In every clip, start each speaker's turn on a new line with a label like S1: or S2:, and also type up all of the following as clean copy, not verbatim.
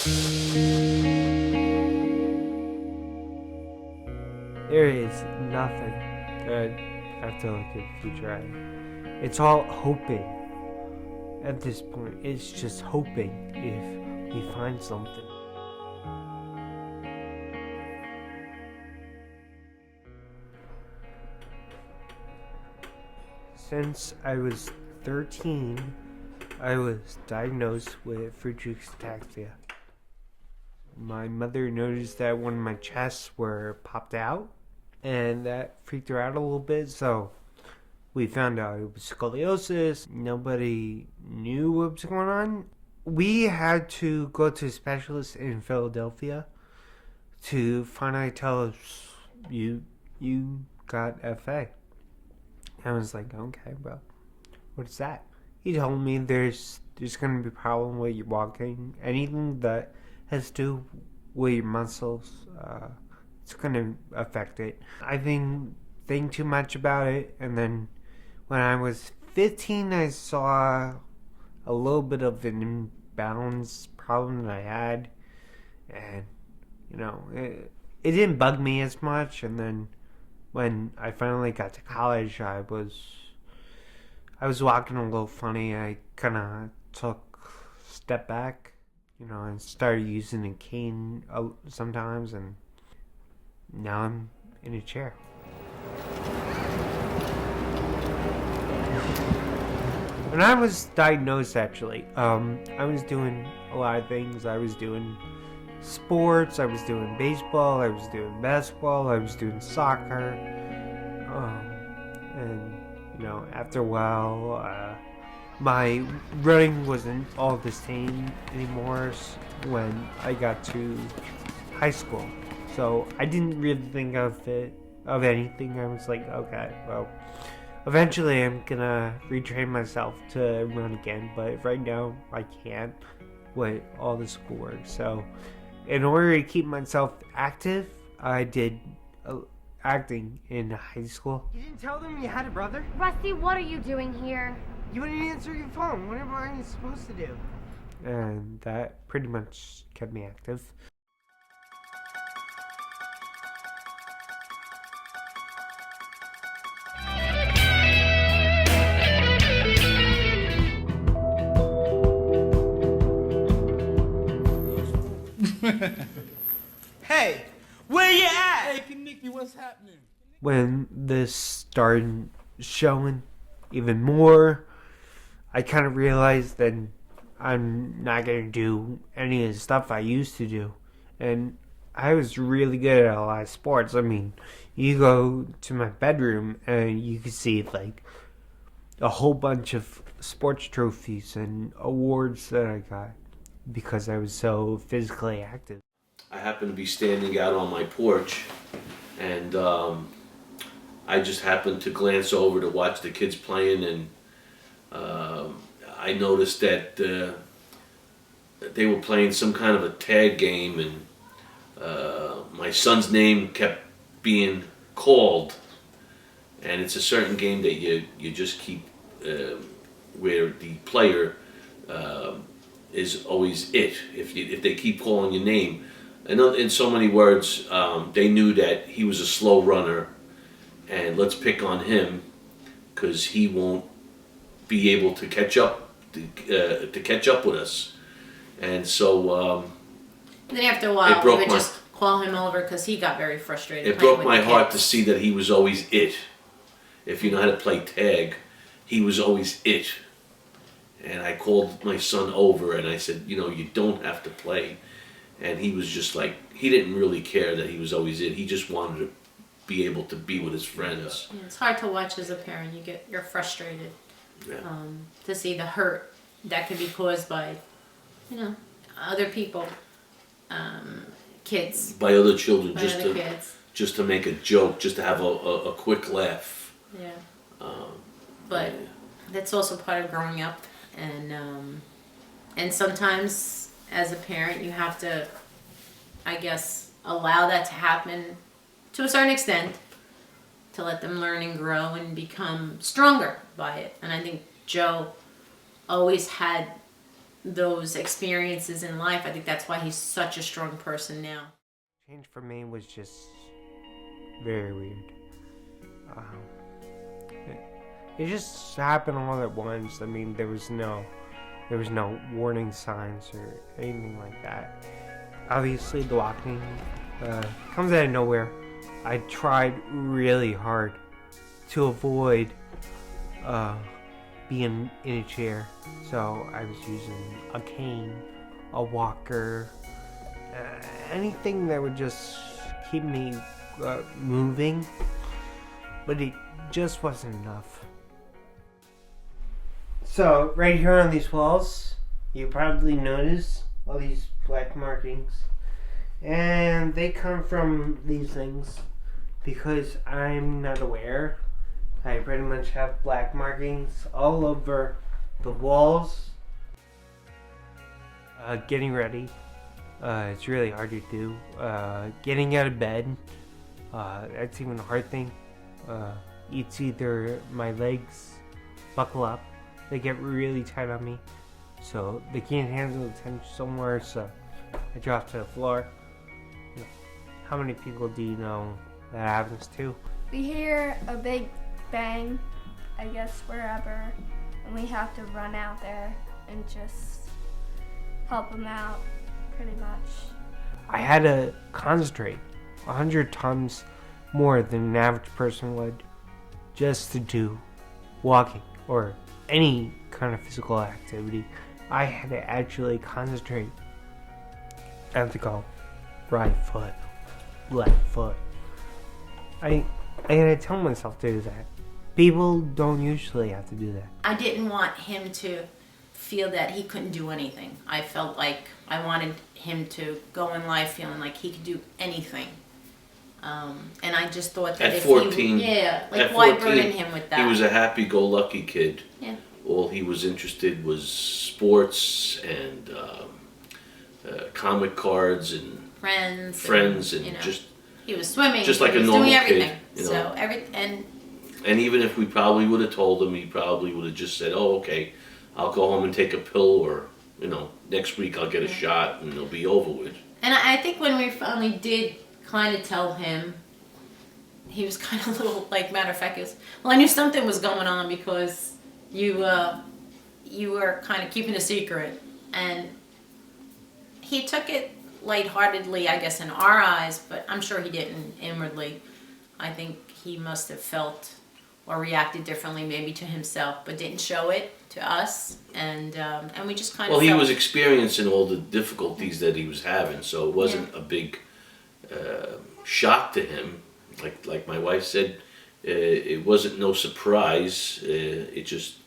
S1: There is nothing that I have to look at the future at. It's all hoping. At this point, it's just hoping if we find something. Since I was 13, I was diagnosed with Friedreich's ataxia. My mother noticed that one of my chests were popped out, and that freaked her out a little bit, so we found out it was scoliosis. Nobody knew what was going on. We had to go to a specialist in Philadelphia to finally tell us, you got FA. I was like, okay, well, what's that? He told me there's going to be a problem with your walking. Anything that has to do with your muscles, it's going to affect it. I didn't think too much about it, and then when I was 15, I saw a little bit of an imbalance problem that I had, and it didn't bug me as much. And then when I finally got to college, I was walking a little funny. I kind of took a step back, and started using a cane sometimes, and now I'm in a chair. When I was diagnosed, actually, I was doing a lot of things. I was doing sports, I was doing baseball, I was doing basketball, I was doing soccer, and after a while, my running wasn't all the same anymore when I got to high school. So I didn't really think of anything. I was like, okay, well, eventually I'm gonna retrain myself to run again, but right now I can't with all the schoolwork. So in order to keep myself active, I did acting in high school. You didn't tell them you had a brother?
S2: Rusty, what are you doing here?
S1: You wouldn't answer your phone. What am I supposed to do? And that pretty much kept me active.
S3: Hey, where you at? Hey, Kaniki, what's happening?
S1: When this started showing even more, I kind of realized that I'm not going to do any of the stuff I used to do. And I was really good at a lot of sports. I mean, you go to my bedroom and you can see like a whole bunch of sports trophies and awards that I got because I was so physically active.
S4: I happened to be standing out on my porch, and I just happened to glance over to watch the kids playing, and I noticed that they were playing some kind of a tag game, and my son's name kept being called, and it's a certain game that you just keep where the player is always it. If they keep calling your name, in so many words, they knew that he was a slow runner, and let's pick on him because he won't be able to catch up with us. And so
S5: then after a while, we would just call him over because he got very frustrated.
S4: It broke my heart to see that he was always it. If you know how to play tag, he was always it. And I called my son over and I said, you don't have to play. And he was just like, he didn't really care that he was always it. He just wanted to be able to be with his friends.
S5: Yeah, it's hard to watch as a parent. You're frustrated to see the hurt that can be caused by, other people, kids.
S4: By other children,
S5: kids.
S4: Just to make a joke, just to have a quick laugh.
S5: Yeah. But that's also part of growing up, and sometimes as a parent you have to, I guess, allow that to happen to a certain extent to let them learn and grow and become stronger by it. And I think Joe always had those experiences in life. I think that's why he's such a strong person now.
S1: Change for me was just very weird. It just happened all at once. I mean, there was no warning signs or anything like that. Obviously, the walking comes out of nowhere. I tried really hard to avoid being in a chair, so I was using a cane, a walker, anything that would just keep me moving, but it just wasn't enough. So right here on these walls, you probably notice all these black markings, and they come from these things because I'm not aware. I pretty much have black markings all over the walls. Getting ready, it's really hard to do. Getting out of bed, that's even a hard thing. It's either my legs buckle up, they get really tight on me, so they can't handle the tension somewhere, so I drop to the floor. How many people do you know that happens to?
S6: We hear a big bang, I guess wherever, and we have to run out there and just help them out, pretty much.
S1: I had to concentrate 100 times more than an average person would just to do walking or any kind of physical activity. I had to actually concentrate. I have to go right foot, left foot. I gotta tell myself to do that. People don't usually have to do that.
S5: I didn't want him to feel that he couldn't do anything. I felt like I wanted him to go in life feeling like he could do anything. And I just thought that
S4: At
S5: if
S4: 14,
S5: why burden him with that?
S4: He was a happy-go-lucky kid.
S5: Yeah.
S4: All he was interested was sports and comic cards and
S5: friends
S4: and just
S5: he was swimming,
S4: just like
S5: he
S4: a
S5: was
S4: normal
S5: doing everything.
S4: kid. You know?
S5: So
S4: and even if we probably would have told him, he probably would have just said, "Oh, okay, I'll go home and take a pill, or next week I'll get a shot and it'll be over with."
S5: And I think when we finally did kind of tell him, he was kind of a little, like, matter of fact, he was, well, I knew something was going on because you were kind of keeping a secret, and he took it lightheartedly, I guess, in our eyes, but I'm sure he didn't inwardly. I think he must have felt or reacted differently maybe to himself, but didn't show it to us, and we just kind of
S4: Well, he was experiencing all the difficulties that he was having, so it wasn't a big shock to him. Like my wife said, it wasn't no surprise. It just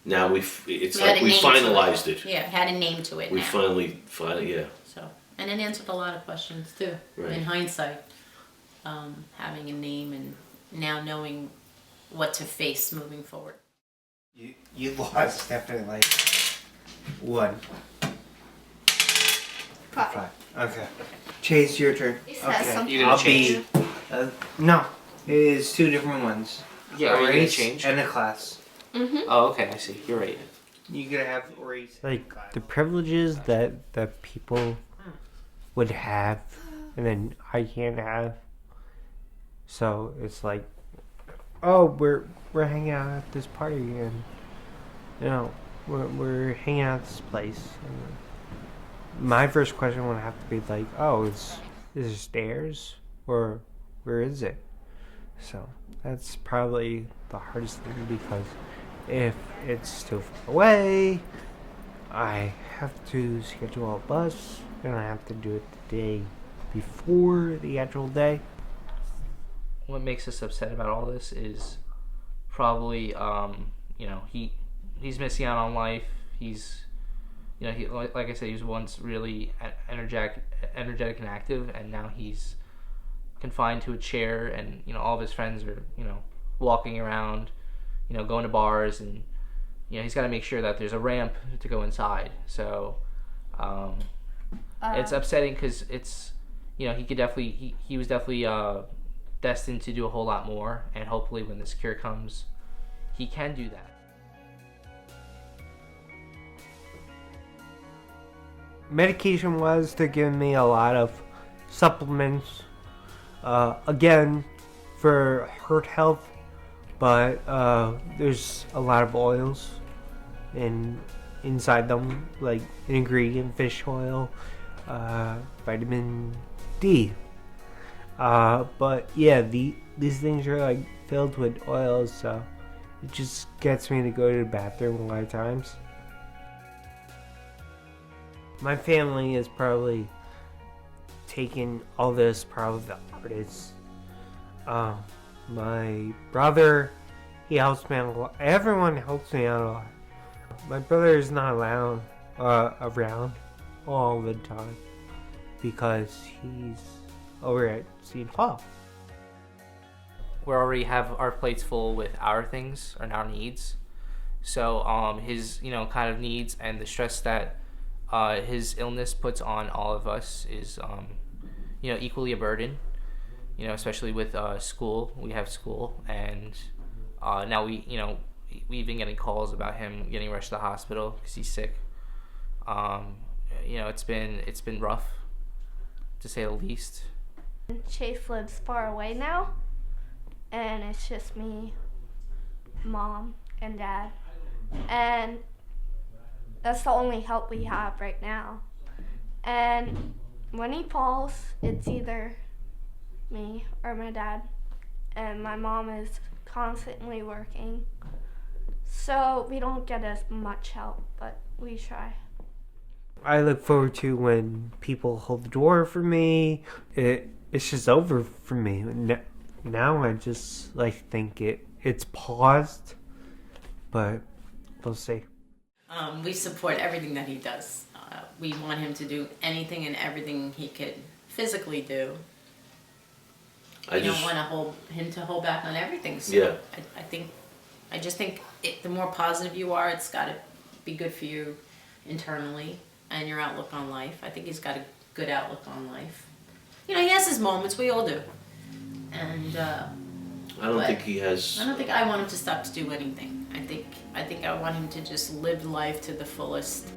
S4: now we finalized it.
S5: Yeah, had a name to it.
S4: We
S5: now.
S4: finally, yeah.
S5: So, and it answered a lot of questions too.
S4: Right.
S5: In hindsight, having a name and now knowing what to face moving forward.
S1: You lost definitely one. Five. Okay. Chase, your turn. Okay.
S3: You didn't change?
S1: No. It is two different ones.
S3: Yeah, are you gonna change?
S1: And a class.
S3: Oh, okay, I see. You're right.
S1: You gotta have race. Like the privileges that people would have, and then I can't have. So it's like, oh, we're hanging out at this party, and we're hanging out at this place. And my first question would have to be like, oh, is there stairs, or where is it? So that's probably the hardest thing, because if it's too far away, I have to schedule a bus, and I have to do it the day before the actual day.
S3: What makes us upset about all this is probably, he's missing out on life. He's, like I said, he was once really energetic and active, and now he's confined to a chair, and all of his friends are walking around, going to bars, and he's got to make sure that there's a ramp to go inside. So it's upsetting, because it's he was definitely destined to do a whole lot more, and hopefully when this cure comes, he can do that.
S1: medication wise, they're giving me a lot of supplements. Again, for heart health, but there's a lot of oils inside them, like ingredient fish oil, vitamin D. But yeah, these things are like filled with oils, so it just gets me to go to the bathroom a lot of times. My family is probably taking all this probably the hardest. My brother, he helps me out a lot. Everyone helps me out a lot. My brother is not around all the time because he's over at St. Paul.
S3: We already have our plates full with our things and our needs. So his kind of needs and the stress that his illness puts on all of us is equally a burden. Especially with school. We have school, and now we've been getting calls about him getting rushed to the hospital because he's sick. It's been rough, to say the least.
S6: Chase lives far away now, and it's just me, Mom, and Dad. And that's the only help we have right now. And when he falls, it's either me or my dad. And my mom is constantly working, so we don't get as much help, but we try.
S1: I look forward to when people hold the door for me. It's just over for me. Now I just think it's paused, but we'll see.
S5: We support everything that he does. We want him to do anything and everything he could physically do. We don't want him to hold back on everything. So
S4: Yeah.
S5: I just think the more positive you are, it's got to be good for you internally and your outlook on life. I think he's got a good outlook on life. He has his moments. We all do. And
S4: I don't think he has.
S5: I don't think I want him to stop to do anything. I think I want him to just live life to the fullest